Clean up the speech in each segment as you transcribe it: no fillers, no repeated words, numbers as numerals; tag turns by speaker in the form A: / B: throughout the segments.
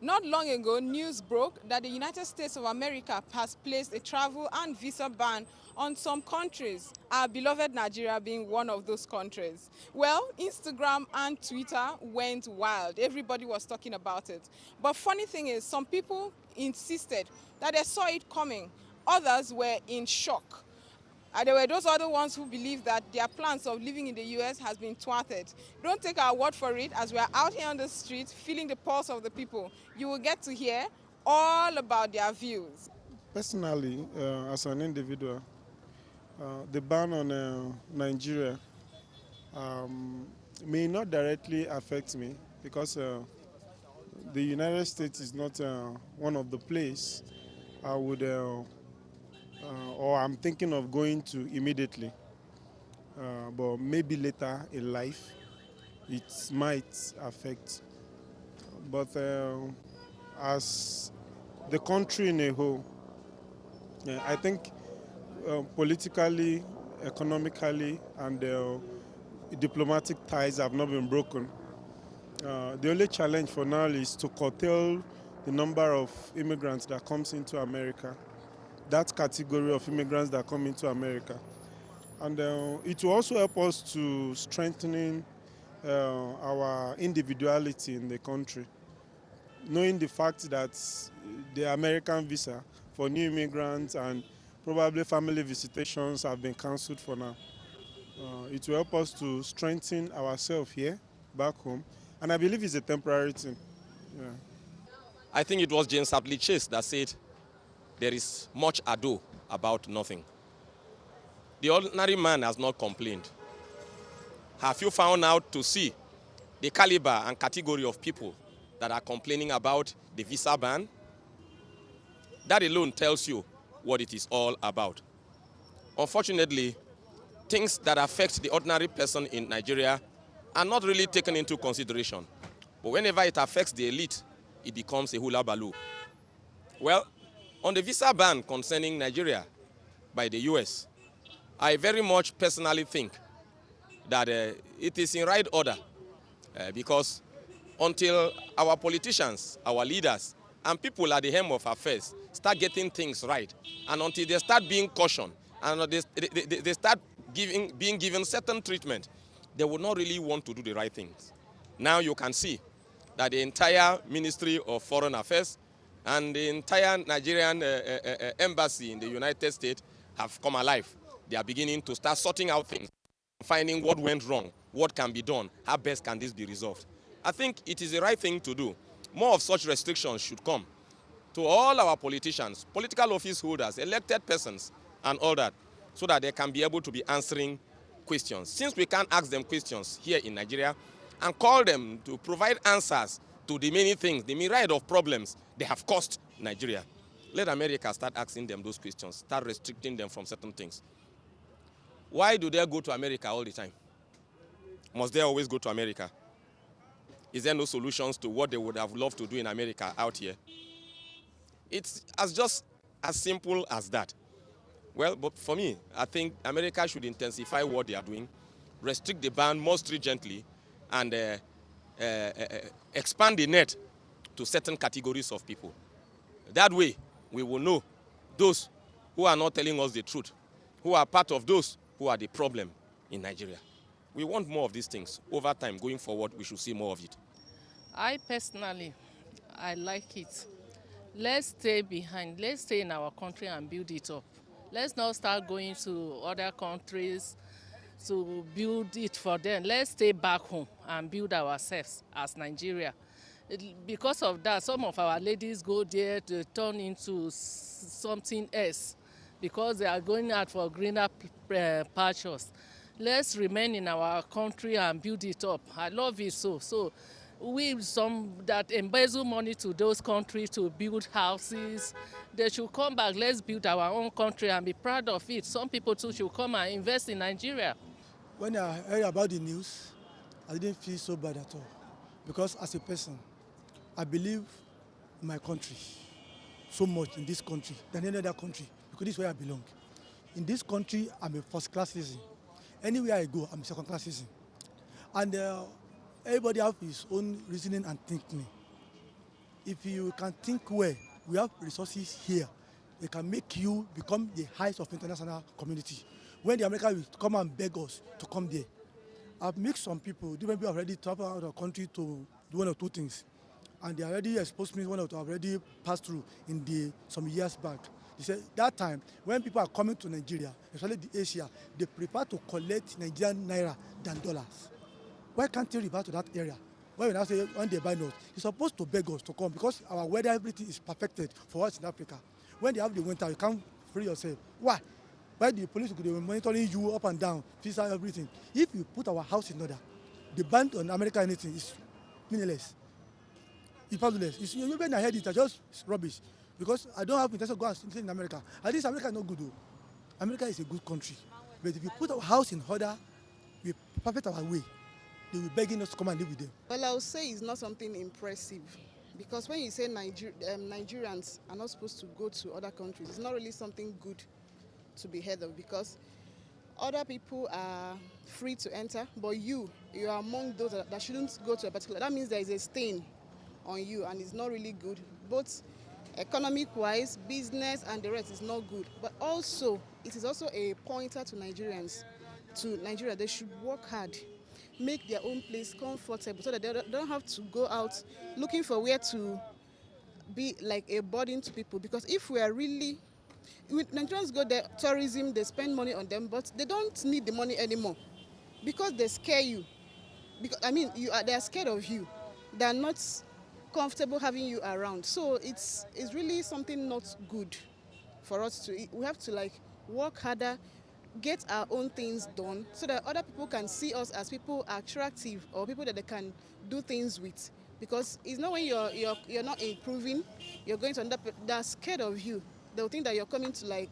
A: Not long ago, news broke that the United States of America has placed a travel and visa ban on some countries, our beloved Nigeria being one of those countries. Well, Instagram and Twitter went wild. Everybody was talking about it. But funny thing is, some people insisted that they saw it coming. Others were in shock. And there were those other ones who believe that their plans of living in the US has been thwarted. Don't take our word for it. As we are out here on the street feeling the pulse of the people, you will get to hear all about their views.
B: Personally, as an individual, the ban on Nigeria may not directly affect me because the United States is not one of the places I would or I'm thinking of going to immediately. But maybe later in life it might affect. But as the country in a whole, I think politically, economically, and diplomatic ties have not been broken. The only challenge for now is to curtail the number of immigrants that comes into America, that category of immigrants that come into America. And it will also help us to strengthening our individuality in the country, knowing the fact that the American visa for new immigrants and probably family visitations have been cancelled for now. It will help us to strengthen ourselves here, back home, and I believe it's a temporary thing. Yeah.
C: I think it was James Hadley Chase that said, there is much ado about nothing. The ordinary man has not complained. Have you found out to see the caliber and category of people that are complaining about the visa ban? That alone tells you what it is all about. Unfortunately, things that affect the ordinary person in Nigeria are not really taken into consideration. But whenever it affects the elite, it becomes a hula baloo. Well, on the visa ban concerning Nigeria by the US, I very much personally think that it is in right order because until our politicians, our leaders, and people at the helm of affairs start getting things right, and until they start being cautioned, and they start being given certain treatment, they will not really want to do the right things. Now you can see that the entire Ministry of Foreign Affairs and the entire Nigerian embassy in the United States have come alive. They are beginning to start sorting out things, finding what went wrong, what can be done, how best can this be resolved. I think it is the right thing to do. More of such restrictions should come to all our politicians, political office holders, elected persons, and all that, so that they can be able to be answering questions. Since we can't ask them questions here in Nigeria and call them to provide answers to the many things, the myriad of problems they have caused Nigeria, let America start asking them those questions, start restricting them from certain things. Why do they go to America all the time? Must they always go to America? Is there no solutions to what they would have loved to do in America out here? It's just as simple as that. Well, but for me, I think America should intensify what they are doing, restrict the ban more stringently, and expand the net to certain categories of people. That way, we will know those who are not telling us the truth, who are part of those who are the problem in Nigeria. We want more of these things. Over time, going forward, we should see more of it.
D: I personally, I like it. Let's stay behind. Let's stay in our country and build it up. Let's not start going to other countries to build it for them. Let's stay back home and build ourselves as Nigeria. Because of that, some of our ladies go there to turn into something else because they are going out for greener pastures. Let's remain in our country and build it up. I love it so. So we some that embezzle money to those countries to build houses, they should come back. Let's build our own country and be proud of it. Some people too should come and invest in Nigeria.
E: When I heard about the news, I didn't feel so bad at all. Because as a person, I believe in my country so much, in this country than any other country, because this is where I belong. In this country, I'm a first-class citizen. Anywhere I go, I'm a second-class citizen. And everybody has his own reasoning and thinking. if you can think well, we have resources here. They can make you become the highest of international community. When the Americans will come and beg us to come there, I've met some people, different people have already traveled out of the country to do one or two things. And they already exposed me one or two I've already passed through some years back. They said that time when people are coming to Nigeria, especially the Asia, they prefer to collect Nigerian naira than dollars. Why can't they revert to that area? When we now say when they buy notes, you're supposed to beg us to come because our weather, everything is perfected for us in Africa. When they have the winter, you can't free yourself. Why? Why the police they were monitoring you up and down, visa, everything? If you put our house in order, the ban on America anything is meaningless. It's powerless. Even when I heard it, I just rubbish. Because I don't have intention to go and stay in America. At least America is not good though. America is a good country. But if you put our house in order, we perfect our way. They will begging us to come and live with them.
F: Well, I would say it's not something impressive because when you say Nigerians are not supposed to go to other countries, it's not really something good to be heard of because other people are free to enter, but you are among those that shouldn't go to a particular. That means there is a stain on you and it's not really good. Both economic-wise, business and the rest is not good. But also, it is also a pointer to Nigerians, to Nigeria. They should work hard, make their own place comfortable so that they don't have to go out looking for where to be like a burden to people. Because if we are really, Nigerians go there, tourism, they spend money on them, but they don't need the money anymore because they scare you. Because they are scared of you. They are not comfortable having you around. So it's really something not good for us to. We have to work harder, get our own things done so that other people can see us as people attractive or people that they can do things with. Because it's not when you're not improving, you're going to end up, they're scared of you. They'll think that you're coming to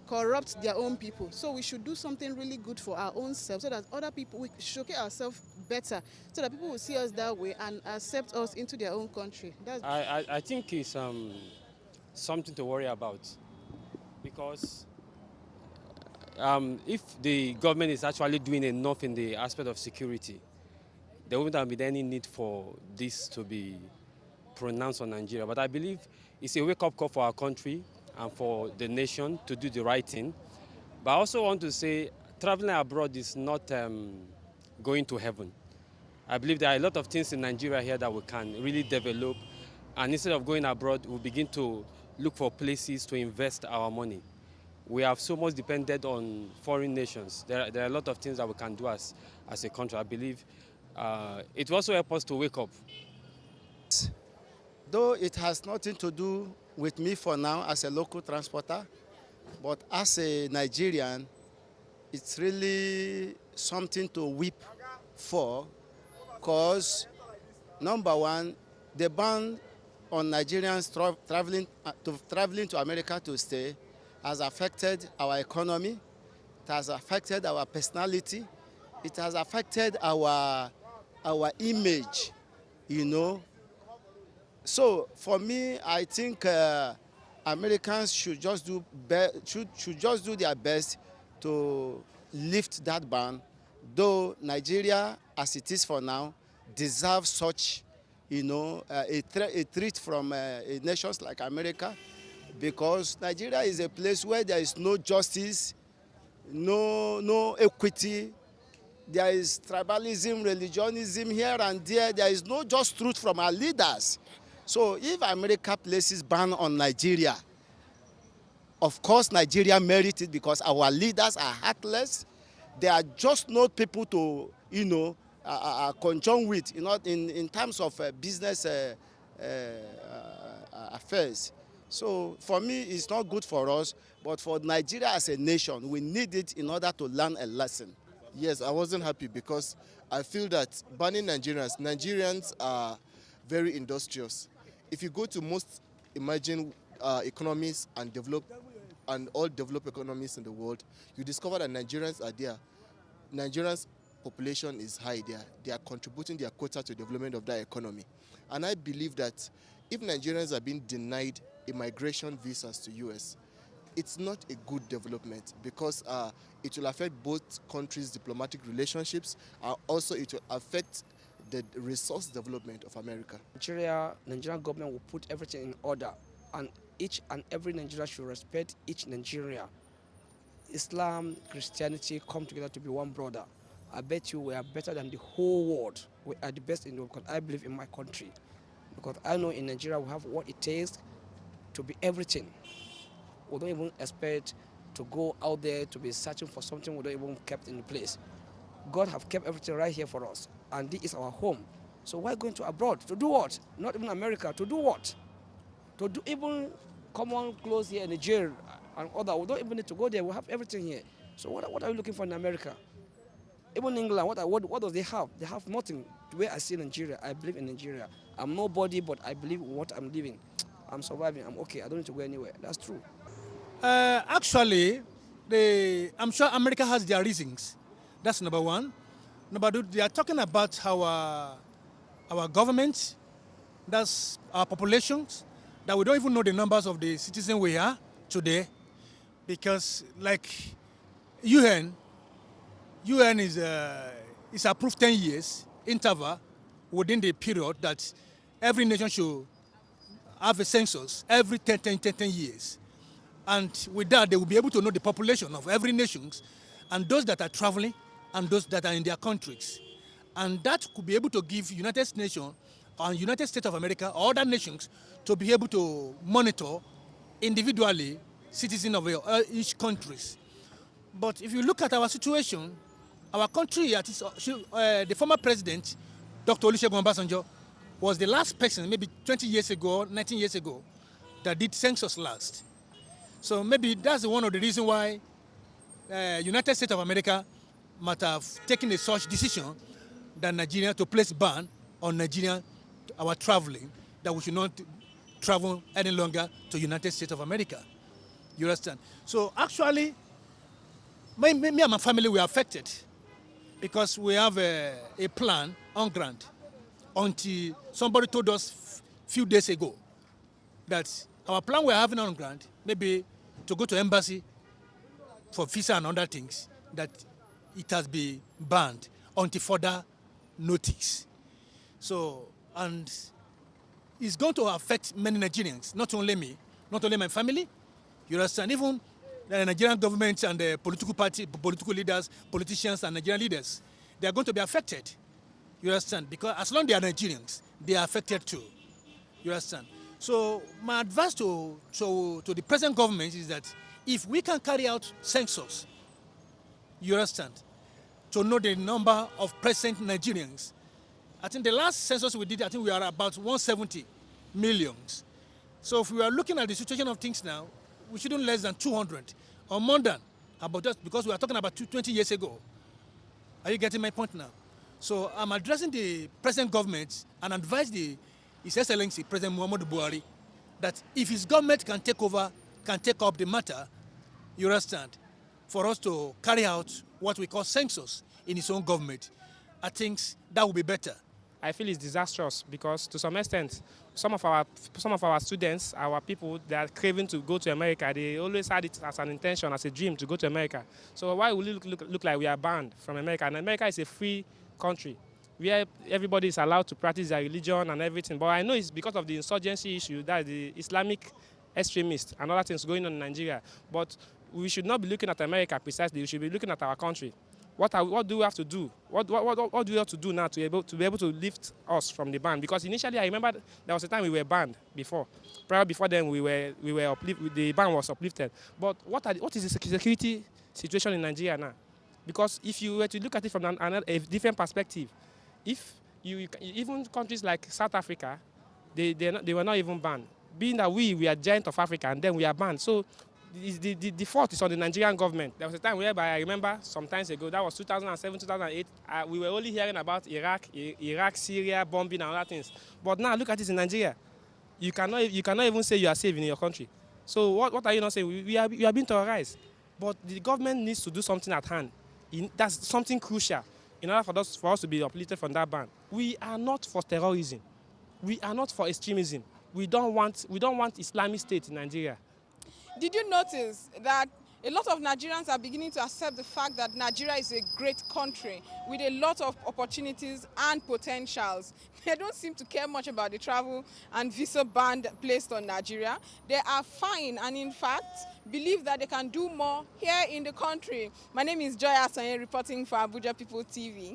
F: corrupt their own people. So we should do something really good for our own selves so that other people, we showcase ourselves better so that people will see us that way and accept us into their own country.
G: I think it's something to worry about because if the government is actually doing enough in the aspect of security, there wouldn't have been any need for this to be pronounced on Nigeria. But I believe it's a wake-up call for our country and for the nation to do the right thing. But I also want to say traveling abroad is not going to heaven. I believe there are a lot of things in Nigeria here that we can really develop. And instead of going abroad, we'll begin to look for places to invest our money. We have so much depended on foreign nations. There are a lot of things that we can do as a country. I believe it will also help us to wake up.
H: Though it has nothing to do with me for now as a local transporter, but as a Nigerian, it's really something to weep for because, number one, the ban on Nigerians traveling to America to stay has affected our economy, it has affected our personality, it has affected our image, So for me, I think Americans should just do their best to lift that ban. Though Nigeria, as it is for now, deserves such, a treat from nations like America, because Nigeria is a place where there is no justice, no equity. There is tribalism, religionism here and there. There is no just truth from our leaders. So if America places ban on Nigeria, of course Nigeria merits it because our leaders are heartless. They are just not people to, conjoin with, in terms of business affairs. So for me, it's not good for us, but for Nigeria as a nation, we need it in order to learn a lesson.
I: Yes, I wasn't happy because I feel that banning Nigerians are very industrious. If you go to most emerging economies and all developed economies in the world, you discover that Nigerians are there. Nigerians' population is high there. They are contributing their quota to the development of that economy. And I believe that if Nigerians are being denied immigration visas to US, it's not a good development because it will affect both countries' diplomatic relationships. Also, it will affect the resource development of America.
J: Nigerian government will put everything in order, and each and every Nigerian should respect each Nigerian. Islam, Christianity come together to be one brother. I bet you we are better than the whole world. We are the best in the world because I believe in my country. Because I know in Nigeria we have what it takes to be everything. We don't even expect to go out there to be searching for something we don't even kept in the place. God have kept everything right here for us, and this is our home. So why going to abroad? To do what? Not even America. To do what? To do even common clothes here in Nigeria and other. We don't even need to go there. We have everything here. So what are we looking for in America? Even England, what do they have? They have nothing. The way I see Nigeria, I believe in Nigeria. I'm nobody, but I believe in what I'm living. I'm surviving. I'm okay. I don't need to go anywhere. That's true.
E: Actually, I'm sure America has their reasons. That's number one. Number two, they are talking about our government, that's our populations, that we don't even know the numbers of the citizens we are today, because like UN is approved 10 years interval within the period that every nation should have a census every 10 years. And with that, they will be able to know the population of every nation and those that are traveling and those that are in their countries. And that could be able to give United Nations and United States of America or other nations to be able to monitor individually citizens of each countries. But if you look at our situation, our country, the former president, Dr. Olusegun Obasanjo, was the last person, maybe 20 years ago, 19 years ago, that did census last. So maybe that's one of the reasons why United States of America might have taken a such decision that Nigeria to place ban on Nigerian, our traveling, that we should not travel any longer to United States of America. You understand? So actually, me and my family were affected because we have a plan on ground until somebody told us a few days ago that our plan we're having on ground, maybe to go to embassy for visa and other things, that it has been banned until further notice. So, and it's going to affect many Nigerians, not only me, not only my family. You understand? Even the Nigerian government and the political leaders, politicians and Nigerian leaders, they are going to be affected. You understand? Because as long as they are Nigerians, they are affected too. You understand? So my advice to the present government is that if we can carry out census, you understand, to know the number of present Nigerians. I think the last census we did, I think we are about 170 millions. So if we are looking at the situation of things now, we shouldn't less than 200 or more than, about just because we are talking about 20 years ago. Are you getting my point now? So I'm addressing the present government and advise His Excellency President Muhammadu Buhari that if his government can take over, can take up the matter, you understand, for us to carry out what we call census in his own government, I think that would be better.
K: I feel it's disastrous because to some extent, some of our students, our people, they are craving to go to America. They always had it as an intention, as a dream to go to America. So why will it look like we are banned from America? And America is a free country where everybody is allowed to practice their religion and everything. But I know it's because of the insurgency issue, that is the Islamic extremists and other things going on in Nigeria. But we should not be looking at America precisely. We should be looking at our country. What do we have to do? What do we have to do now to be able to lift us from the ban? Because initially, I remember there was a time we were banned before. Prior before then, we were uplifted. The ban was uplifted. But what is the security situation in Nigeria now? Because if you were to look at it from a different perspective, even countries like South Africa, they were not even banned. Being that we are giant of Africa and then we are banned. So the fault is on the Nigerian government. There was a time whereby I remember some time ago, that was 2007, 2008, we were only hearing about Iraq, Syria, bombing and other things. But now look at it in Nigeria. You cannot even say you are safe in your country. So what are you not saying? We are being terrorized. But the government needs to do something at hand. That's something crucial in order for us to be uplifted from that ban. We are not for terrorism. We are not for extremism. We don't want Islamic State in Nigeria.
A: Did you notice that A lot of Nigerians are beginning to accept the fact that Nigeria is a great country with a lot of opportunities and potentials. They don't seem to care much about the travel and visa ban placed on Nigeria. They are fine and in fact believe that they can do more here in the country. My name is Joy Asanye reporting for Abuja People TV.